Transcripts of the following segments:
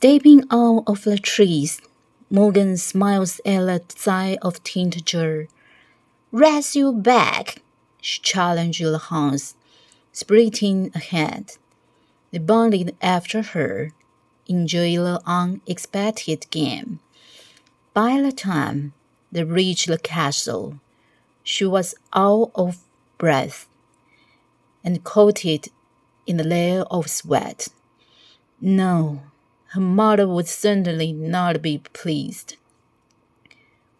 Stepping out of the trees, Morgan smiles at the sight of Tintager. Raise you back, she challenged the hounds, sprinting ahead. They bounded after her, enjoying the unexpected game. By the time they reached the castle, she was out of breath and coated in a layer of sweat. No, her mother would certainly not be pleased.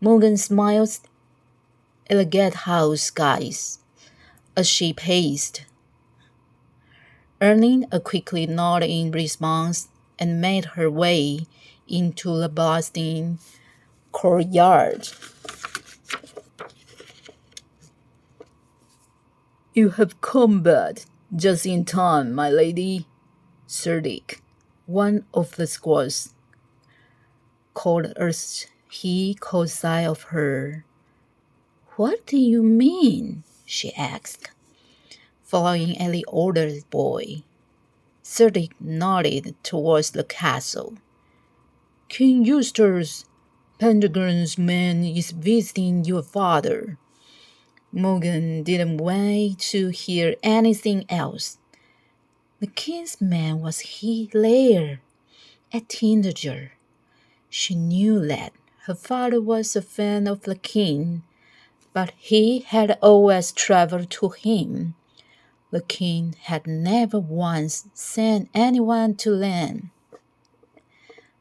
Morgan smiled at the gatehouse guys as she paced, earning a quickly nod in response, and made her way into the bustling courtyard. You have come back just in time, my lady, Serdic, one of the squaws, called as he caught sight of her. What do you mean? She asked, following at the older boy. Serdic nodded towards the castle. King Eustace Pendragon's man is visiting your father. Morgan didn't wait to hear anything else. The king's man was here at Tintager. She knew that her father was a fan of the king, but he had always traveled to him. The king had never once sent anyone to land.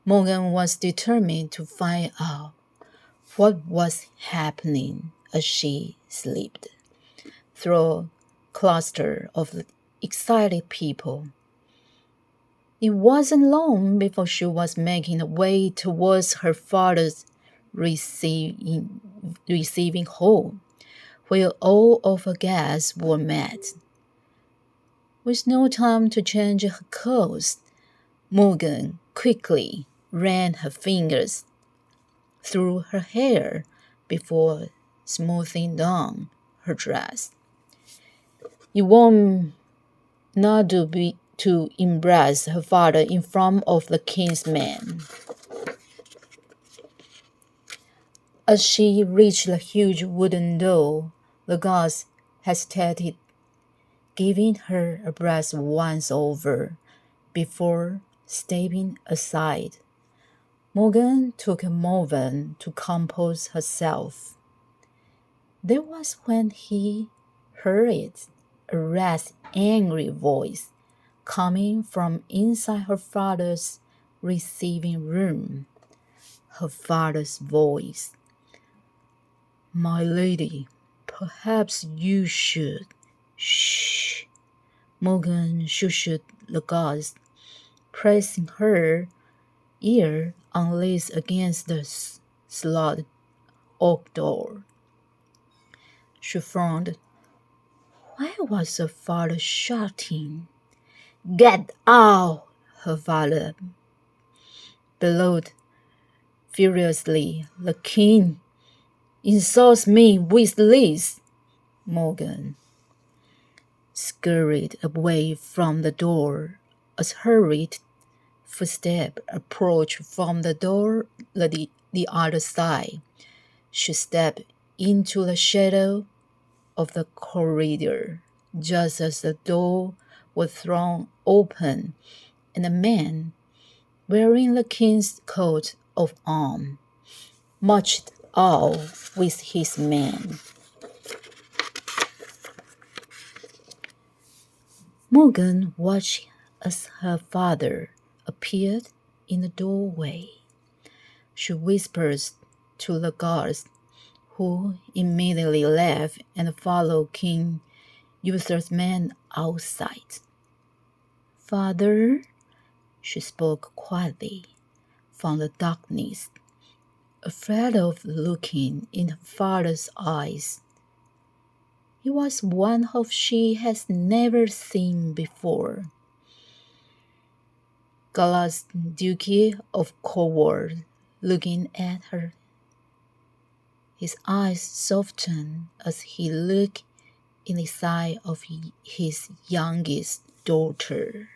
Morgan was determined to find out what was happening as she slipped through a cluster of excited people. It wasn't long before she was making her way towards her father's receiving hall, where all of her guests were met. With no time to change her clothes, Morgan quickly ran her fingers through her hair before smoothing down her dress. It won't not to embrace her father in front of the king's men. As she reached the huge wooden door, the guards hesitated, giving her a breath once over before stepping aside. Morgan took a moment to compose herself. That was when he heard a rasped, angry voice coming from inside her father's receiving room. Her father's voice. My lady, perhaps you should. Shh. Morgan shushed the guards, pressing her ear unlaced against the slot oak door. She frowned. Why was her father shouting? Get out! Her father bellowed furiously. The king insults me with this. Morgan scurried away from the door as hurried footsteps approached from the door the other side. She stepped into the shadow of the corridor just as the door was thrown open and a man wearing the king's coat of arms marched out with his men. Morgan watched as her father appeared in the doorway. She whispered to the guards, who immediately left and followed King Eustace's men outside. Father, she spoke quietly from the darkness, afraid of looking in her father's eyes. It was one of she has never seen before. Gallas, Duke of Cornwall, looking at her. His eyes softened as he looked in the sight of his youngest daughter.